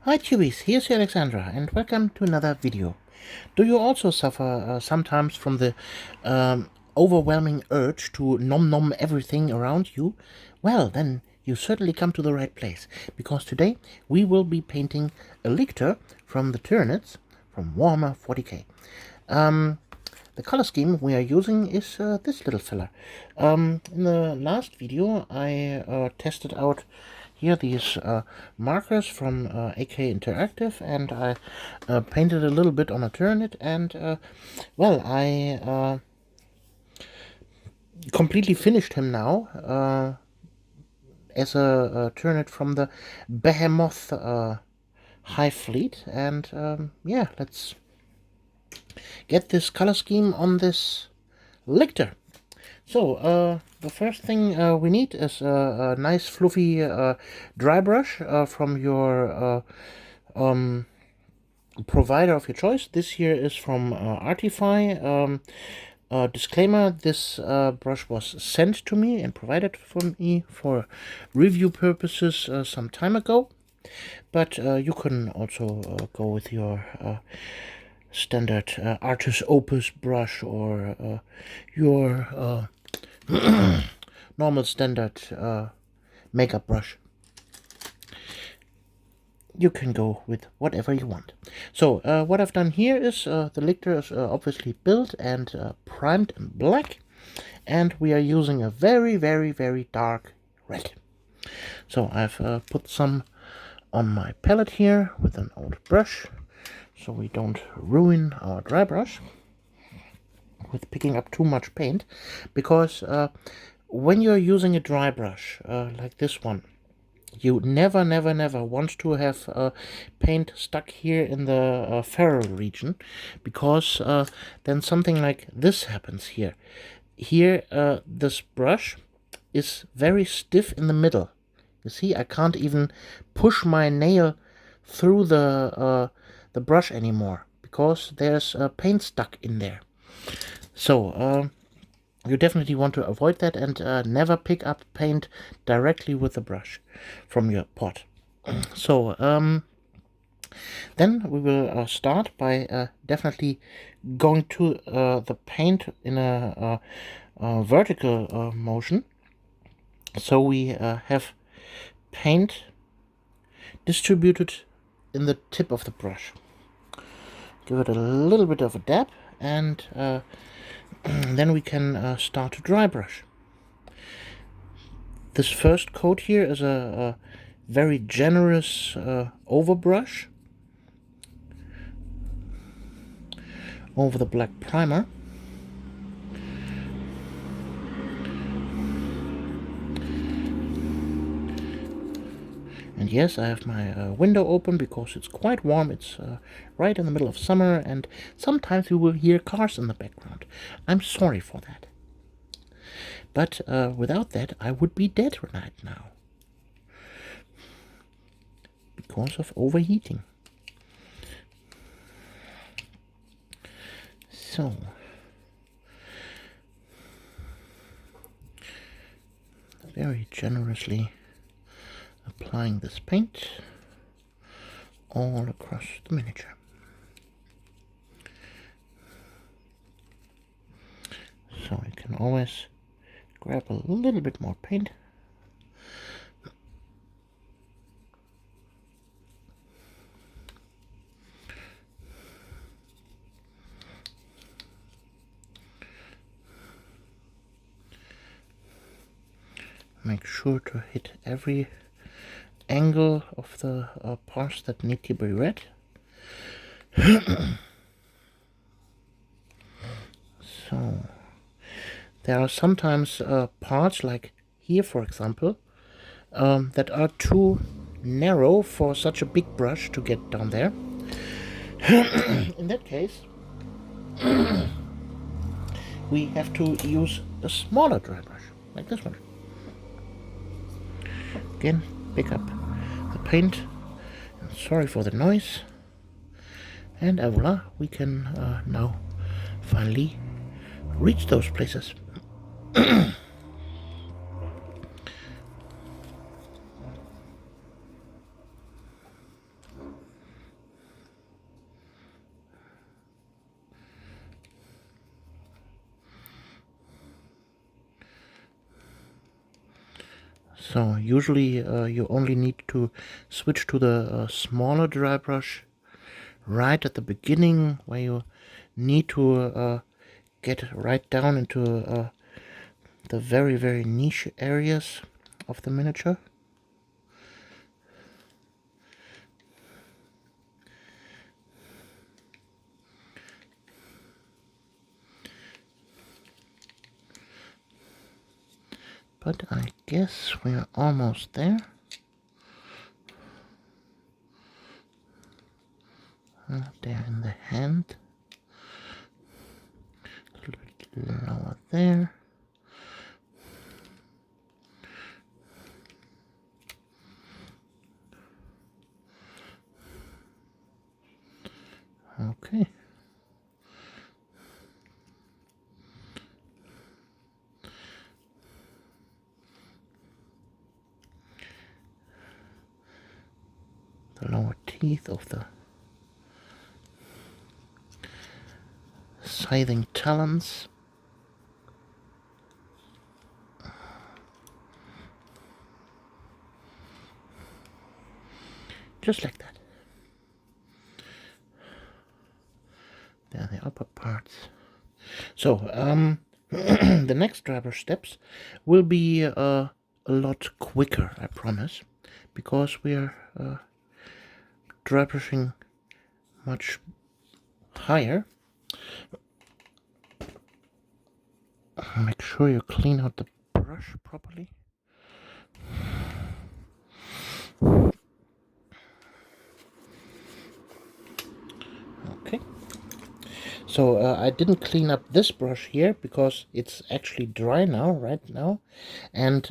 Hi Tubies, here's Alexandra and welcome to another video. Do you also suffer sometimes from the overwhelming urge to nom everything around you? Well, then you certainly come to the right place, because today we will be painting a Liktor from the Tyranids from Warhammer 40k. The color scheme we are using is this little fella. In the last video I tested out here these markers from AK Interactive, and I painted a little bit on a Tyranid, and well, I completely finished him now as a Tyranid from the Behemoth Hivefleet, and yeah, let's get this color scheme on this Liktor. So, the first thing we need is a nice fluffy dry brush from your provider of your choice. This here is from Artify. Disclaimer, this brush was sent to me and provided for me for review purposes some time ago. But you can also go with your standard Artus Opus brush, or your normal standard makeup brush. You can go with whatever you want. So what I've done here is the Liktor is obviously built and primed in black, and we are using a very dark red. So I've put some on my palette here with an old brush, so we don't ruin our dry brush with picking up too much paint, because when you're using a dry brush like this one, you never want to have paint stuck here in the ferrule region, because then something like this happens here. Here this brush is very stiff in the middle. You see, I can't even push my nail through the brush anymore, because there's paint stuck in there. So you definitely want to avoid that, and never pick up paint directly with the brush from your pot. So then we will start by definitely going to the paint in a vertical motion. So we have paint distributed in the tip of the brush. Give it a little bit of a dab, and then we can start to dry brush. This first coat here is a very generous overbrush over the black primer. And yes, I have my window open because it's quite warm. It's right in the middle of summer, and sometimes you will hear cars in the background. I'm sorry for that. But without that, I would be dead right now, because of overheating. So very generously applying this paint all across the miniature. So you can always grab a little bit more paint. Make sure to hit every angle of the parts that need to be red. So there are sometimes parts, like here for example, that are too narrow for such a big brush to get down there. In that case, we have to use a smaller dry brush, like this one. Again, pick up the paint, and sorry for the noise, and voila, we can now finally reach those places. So usually you only need to switch to the smaller dry brush right at the beginning, where you need to get right down into the very, very niche areas of the miniature. But I guess we're almost there. There in the hand. A little bit lower there. Okay. The lower teeth of the scything talons. Just like that. There are the upper parts. So, the next dry brush steps will be a lot quicker, I promise, because we're dry brushing much higher. Make sure you clean out the brush properly. Okay. So I didn't clean up this brush here because it's actually dry now, right now, and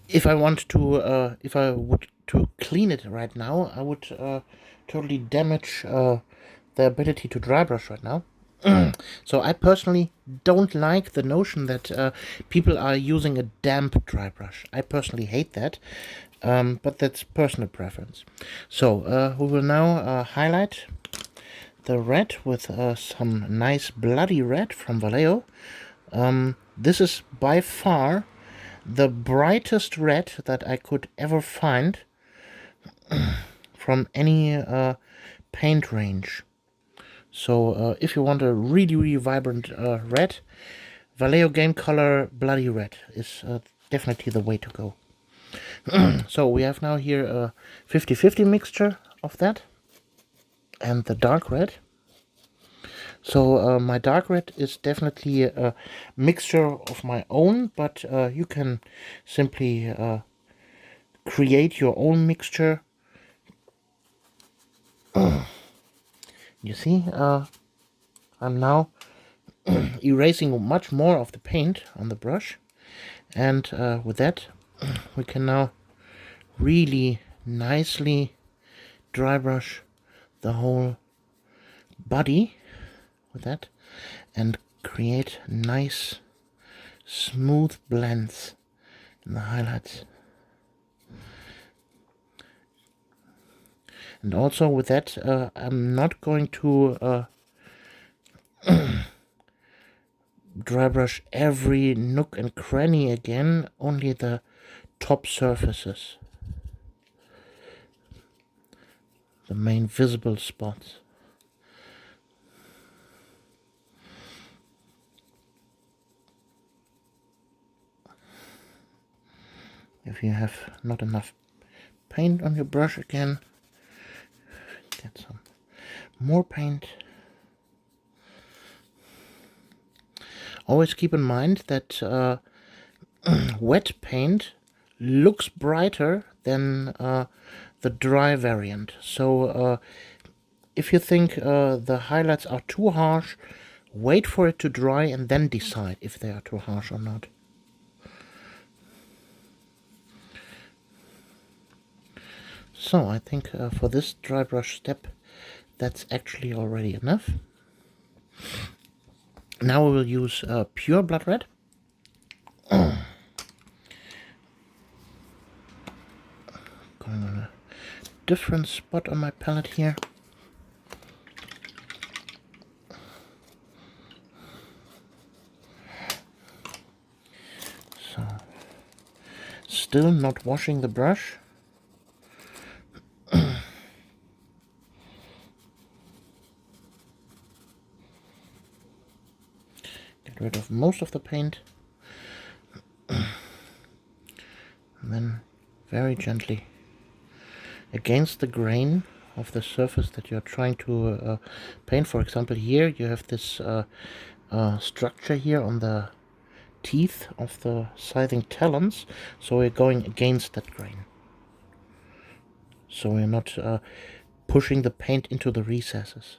if I want to, if I would to clean it right now, I would totally damage the ability to dry brush right now. So I personally don't like the notion that people are using a damp dry brush. I personally hate that, but that's personal preference. So we will now highlight the red with some nice bloody red from Vallejo. This is by far the brightest red that I could ever find from any paint range. So if you want a really, really vibrant red, Vallejo Game Color Bloody Red is definitely the way to go. So we have now here a 50-50 mixture of that and the dark red. So my dark red is definitely a mixture of my own, but you can simply create your own mixture. You see, I'm now erasing much more of the paint on the brush, and with that we can now really nicely dry brush the whole body with that and create nice smooth blends in the highlights. And also with that I'm not going to dry brush every nook and cranny again, only the top surfaces, the main visible spots. If you have not enough paint on your brush again, get some more paint. Always keep in mind that wet paint looks brighter than the dry variant. So if you think the highlights are too harsh, wait for it to dry and then decide if they are too harsh or not. So I think for this dry brush step, that's actually already enough. Now we will use pure blood red. Going on a different spot on my palette here. So still not washing the brush. Get rid of most of the paint. And then very gently against the grain of the surface that you're trying to paint. For example, here you have this structure here on the teeth of the scything talons, so we're going against that grain. So we're not pushing the paint into the recesses.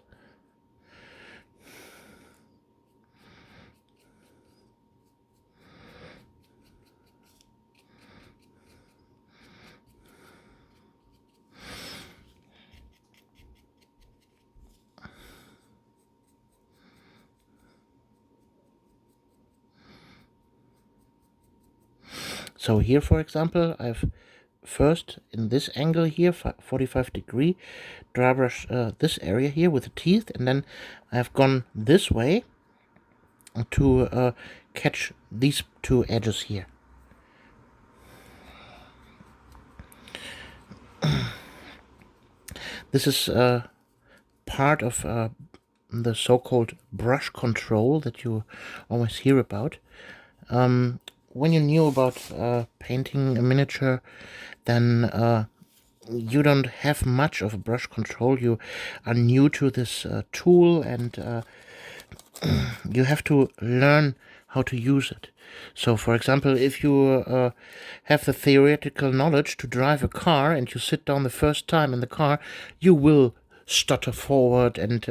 So here, for example, I've first in this angle here, 45-degree, dry brush this area here with the teeth, and then I've gone this way to catch these two edges here. This is part of the so-called brush control that you always hear about. When you knew about painting a miniature, then you don't have much of a brush control. You are new to this tool, and you have to learn how to use it. So, for example, if you have the theoretical knowledge to drive a car and you sit down the first time in the car, you will stutter forward and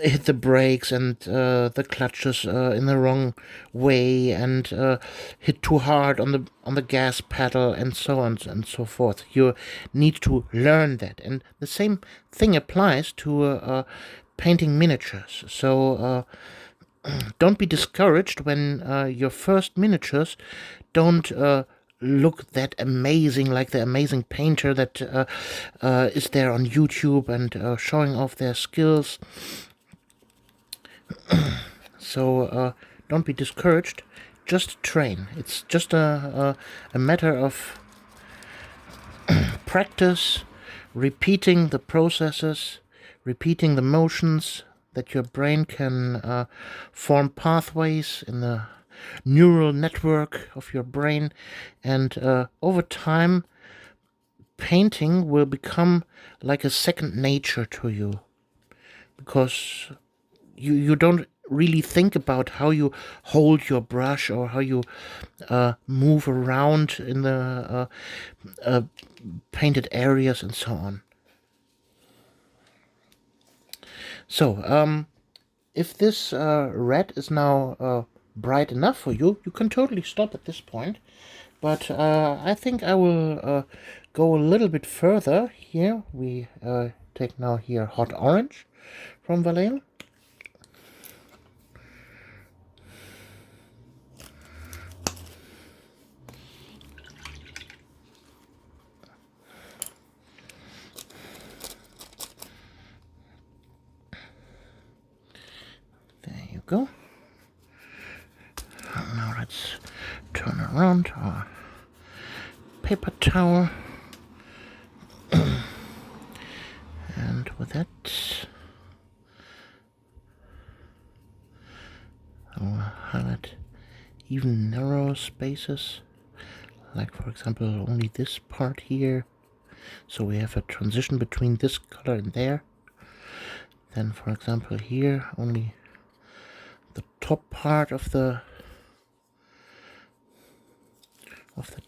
hit the brakes and the clutches in the wrong way, and hit too hard on the gas pedal, and so on and so forth. You need to learn that, and the same thing applies to painting miniatures. So don't be discouraged when your first miniatures don't look that amazing, like the amazing painter that is there on YouTube and showing off their skills. So don't be discouraged. Just train. It's just a matter of practice, repeating the processes, repeating the motions, that your brain can form pathways in the neural network of your brain, and over time painting will become like a second nature to you, because you don't really think about how you hold your brush or how you move around in the painted areas and so on. So if this red is now bright enough for you, you can totally stop at this point. But I think I will go a little bit further here. We take now here hot orange from Vallejo. There you go. Now let's turn around our paper towel. And with that, I'll highlight even narrow spaces, like for example only this part here, so we have a transition between this color and there. Then for example here only the top part of the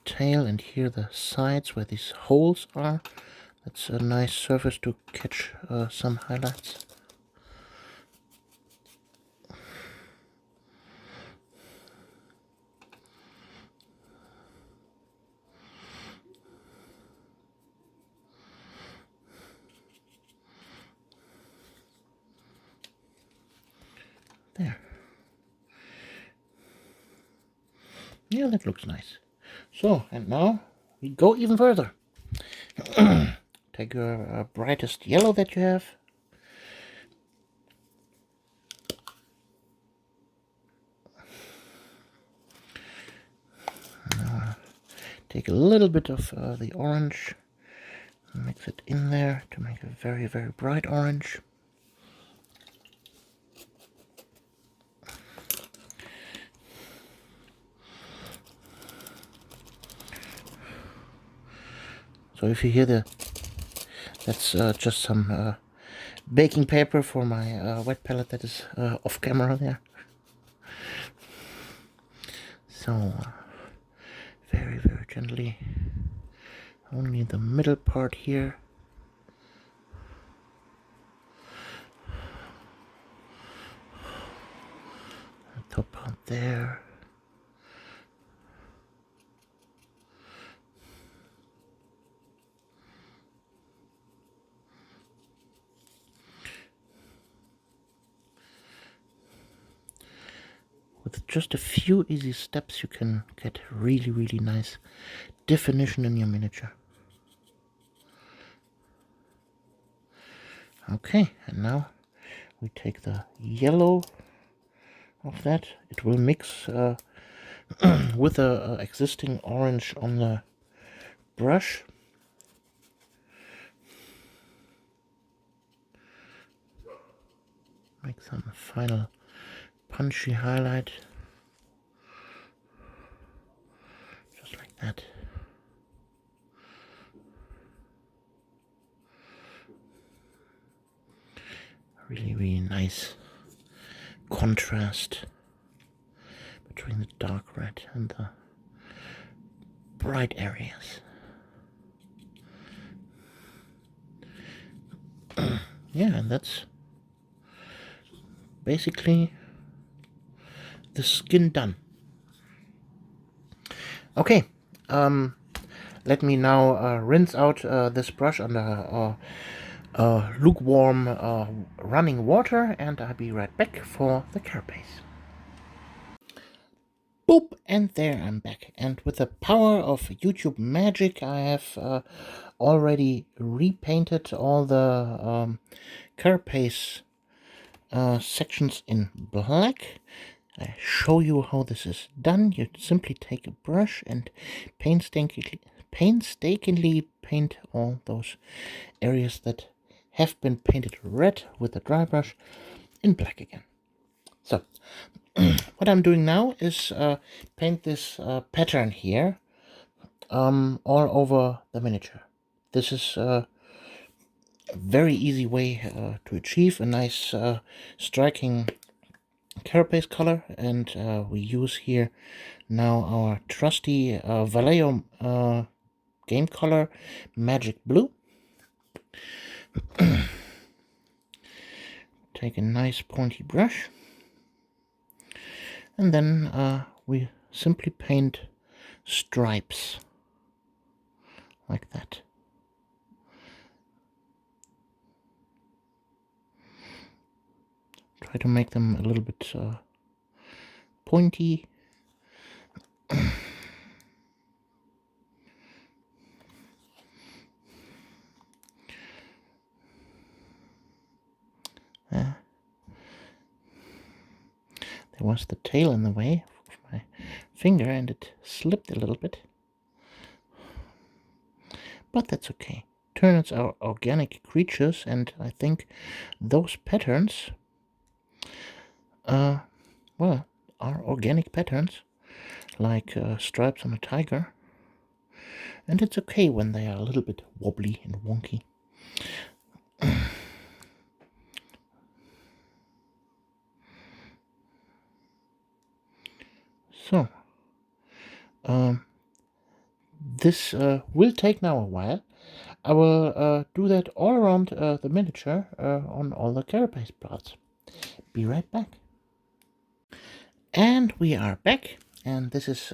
tail, and here the sides where these holes are. That's a nice surface to catch some highlights. There. Yeah, that looks nice. So, and now we go even further. Take your brightest yellow that you have. take a little bit of the orange, mix it in there to make a very, very bright orange. So if you hear that's just some baking paper for my wet palette that is off camera there. So very, very gently, only the middle part here. The top part there. With just a few easy steps, you can get really, really nice definition in your miniature. Okay, and now we take the yellow of that. It will mix with the existing orange on the brush. Make some final punchy highlight, just like that. Really, really nice contrast between the dark red and the bright areas. Yeah, and that's basically the skin done. Okay, let me now rinse out this brush under lukewarm running water, and I'll be right back for the carapace. Boop, and there I'm back, and with the power of YouTube magic I have already repainted all the carapace sections in black. I show you how this is done. You simply take a brush and painstakingly paint all those areas that have been painted red with the dry brush in black again. So what I'm doing now is paint this pattern here all over the miniature. This is a very easy way to achieve a nice striking carapace color, and we use here now our trusty Vallejo game color Magic Blue. Take a nice pointy brush, and then we simply paint stripes like that. Try to make them a little bit pointy. There was the tail in the way of my finger and it slipped a little bit. But that's okay. Turnips are organic creatures, and I think those patterns well, are organic patterns, like stripes on a tiger, and it's okay when they are a little bit wobbly and wonky. So this will take now a while. I will do that all around the miniature on all the carapace parts. Be right back. And we are back, and this is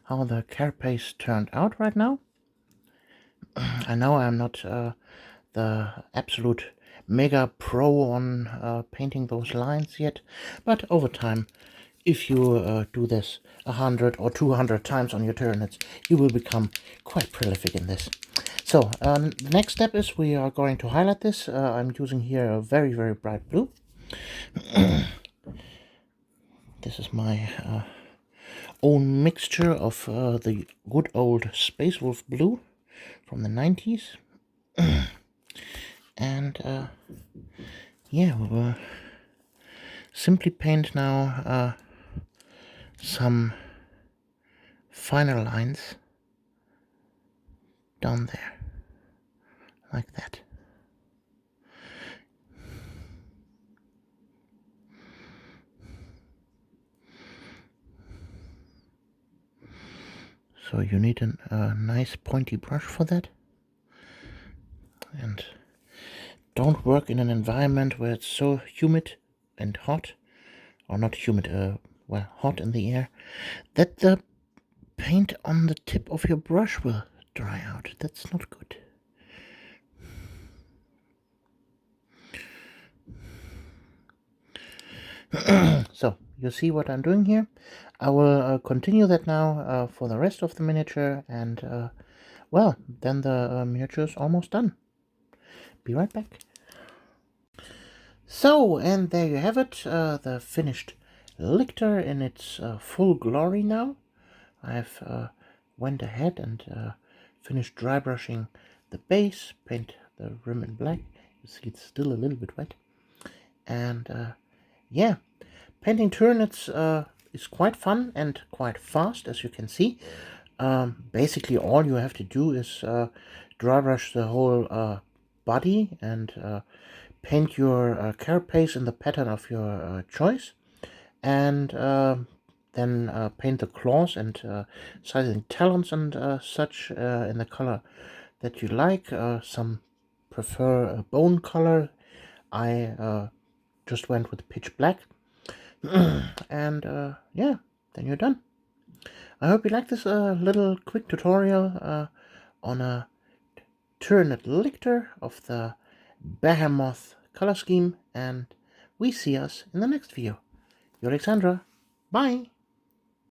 how the carapace turned out right now. I know I'm not the absolute mega pro on painting those lines yet, but over time, if you do this 100 or 200 times on your turnips, you will become quite prolific in this. So the next step is we are going to highlight this. I'm using here a very, very bright blue. This is my own mixture of the good old Space Wolf blue from the 90s. And yeah, we will simply paint now some finer lines down there, like that. So you need a nice pointy brush for that. And don't work in an environment where it's so humid and hot, or not humid, well, hot in the air, that the paint on the tip of your brush will dry out. That's not good. So you see what I'm doing here. I will continue that now for the rest of the miniature, and well, then the miniature is almost done. Be right back. So, and there you have it, the finished Liktor in its full glory now. I've went ahead and finished dry brushing the base, paint the rim in black. You see it's still a little bit wet. And yeah, painting Tyranids is quite fun and quite fast, as you can see. Basically all you have to do is dry brush the whole body and paint your carapace in the pattern of your choice, and then paint the claws and sizing talons and such in the color that you like. Some prefer a bone color. I just went with pitch black. And yeah, then you're done. I hope you like this little quick tutorial on a Tyranid Liktor of the Behemoth color scheme, and we see us in the next video. You're Alexandra. Bye!